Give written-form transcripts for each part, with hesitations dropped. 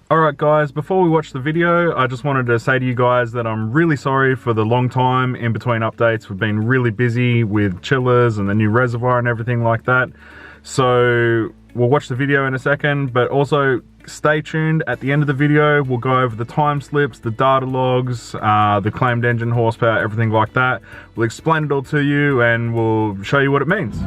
Alright guys, before we watch the video, I just wanted to say to you guys that I'm really sorry for the long time in between updates. We've been really busy with chillers and the new reservoir and everything like that. So we'll watch the video in a second, but also stay tuned. At the end of the video, we'll go over the time slips, the data logs, the claimed engine horsepower, everything like that. We'll explain it all to you and we'll show you what it means.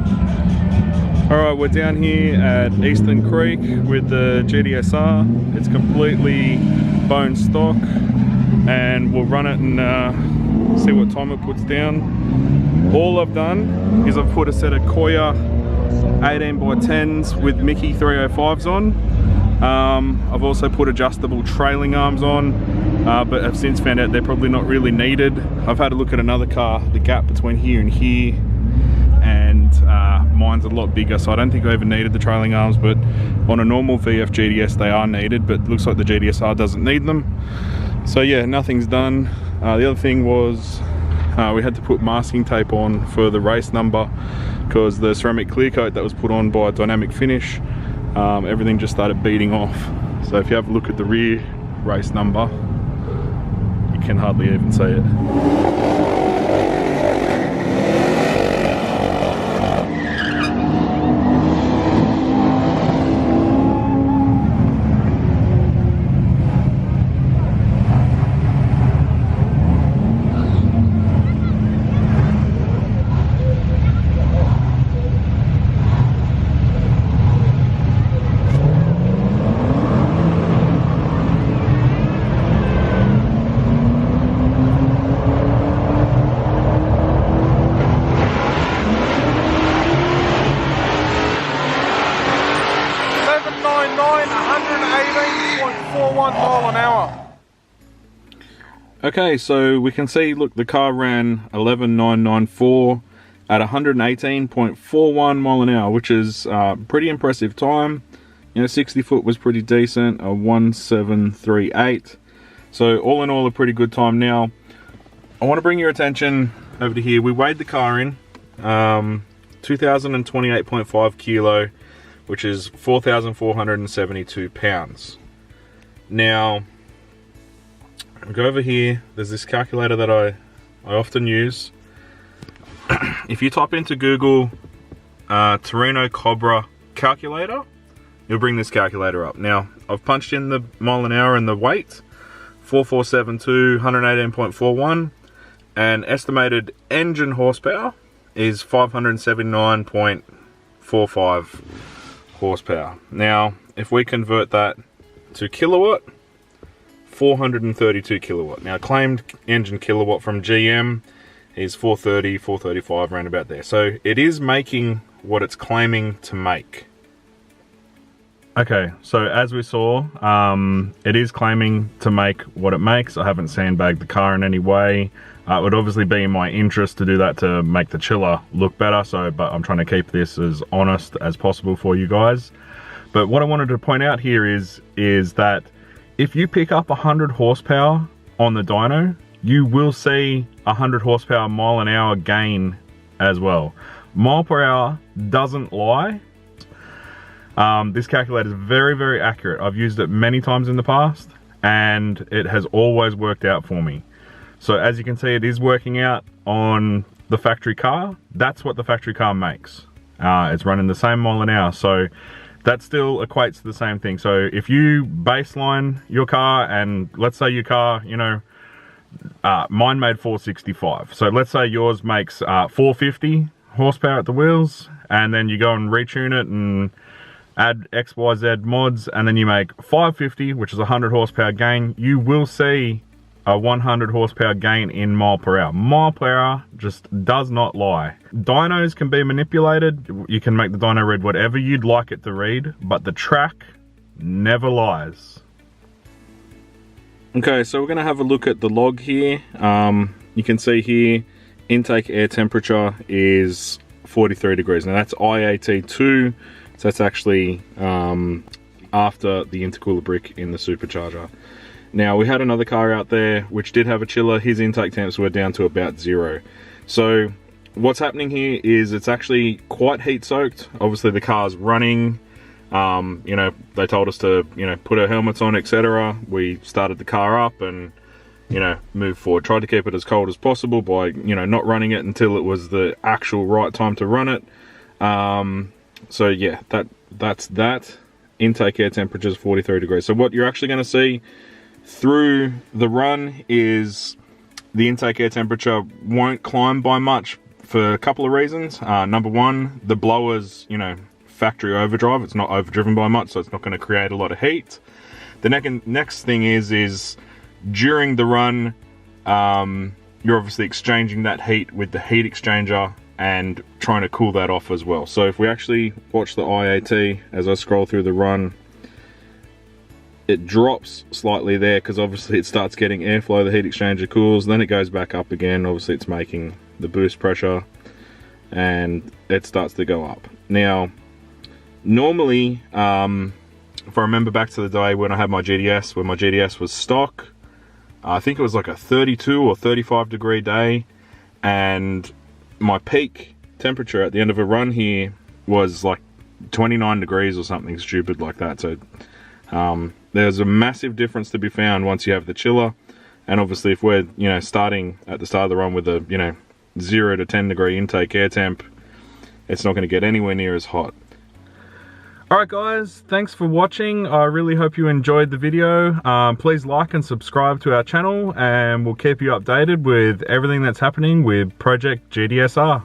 Alright, we're down here at Eastern Creek with the GDSR. It's completely bone stock and we'll run it and see what time it puts down. All I've done is I've put a set of Koya 18x10s with Mickey 305s on. I've also put adjustable trailing arms on, but I've since found out they're probably not really needed. I've had a look at another car, the gap between here and here, and mine's a lot bigger, so I don't think I ever needed the trailing arms, but on a normal VF GDS they are needed, but it looks like the GDSR doesn't need them. So yeah, nothing's done. The other thing was we had to put masking tape on for the race number because the ceramic clear coat that was put on by Dynamic Finish, everything just started beating off. So if you have a look at the rear race number, you can hardly even see it. Okay, so we can see, look, the car ran 11,994 at 118.41 mile an hour, which is pretty impressive time. You know, 60 foot was pretty decent, a 1738. So all in all, a pretty good time. Now, I want to bring your attention over to here. We weighed the car in, 2,028.5 kilo, which is 4,472 pounds. Now, I'll go over here. There's this calculator that I often use. If you type into Google Torino Cobra calculator, you'll bring this calculator up. Now, I've punched in the mile an hour and the weight, 4472, 118.41, and estimated engine horsepower is 579.45 horsepower. Now, if we convert that to kilowatt, 432 kilowatt. Now, claimed engine kilowatt from GM is 430, 435, around about there. So it is making what it's claiming to make. Okay, so as we saw, it is claiming to make what it makes. I haven't sandbagged the car in any way. It would obviously be in my interest to do that to make the chiller look better, but I'm trying to keep this as honest as possible for you guys. But what I wanted to point out here is that if you pick up 100 horsepower on the dyno, you will see 100 horsepower mile an hour gain as well. Mile per hour doesn't lie. This calculator is very, very accurate. I've used it many times in the past and it has always worked out for me. So as you can see, it is working out on the factory car. That's what the factory car makes. It's running the same mile an hour. So that still equates to the same thing. So if you baseline your car, and let's say your car, you know, mine made 465. So let's say yours makes 450 horsepower at the wheels, and then you go and retune it and add XYZ mods, and then you make 550, which is 100 horsepower gain, you will see a 100 horsepower gain in mile per hour. Mile per hour just does not lie. Dynos can be manipulated. You can make the dyno read whatever you'd like it to read, but the track never lies. Okay, so we're going to have a look at the log here. You can see here, intake air temperature is 43 degrees. Now that's IAT2, so that's actually after the intercooler brick in the supercharger. Now, we had another car out there which did have a chiller. His intake temps were down to about 0. So what's happening here is it's actually quite heat soaked. Obviously the car's running. You know, they told us to, you know, put our helmets on, etc. We started the car up and, you know, moved forward. Tried to keep it as cold as possible by, you know, not running it until it was the actual right time to run it. So yeah, that's that. Intake air temperature is 43 degrees. So what you're actually going to see through the run is the intake air temperature won't climb by much for a couple of reasons. Number one, the blower's, you know, factory overdrive. It's not overdriven by much, so it's not going to create a lot of heat. The next thing is during the run, you're obviously exchanging that heat with the heat exchanger and trying to cool that off as well. So if we actually watch the IAT as I scroll through the run, it drops slightly there because obviously it starts getting airflow, the heat exchanger cools, then it goes back up again. Obviously it's making the boost pressure and it starts to go up. Now, normally, if I remember back to the day when I had my GTS, when my GTS was stock, I think it was like a 32 or 35 degree day, and my peak temperature at the end of a run here was like 29 degrees or something stupid like that. So there's a massive difference to be found once you have the chiller. And obviously if we're, you know, starting at the start of the run with a, you know, 0 to 10 degree intake air temp, it's not going to get anywhere near as hot. Alright guys, thanks for watching. I really hope you enjoyed the video. Please like and subscribe to our channel and we'll keep you updated with everything that's happening with Project GTSR.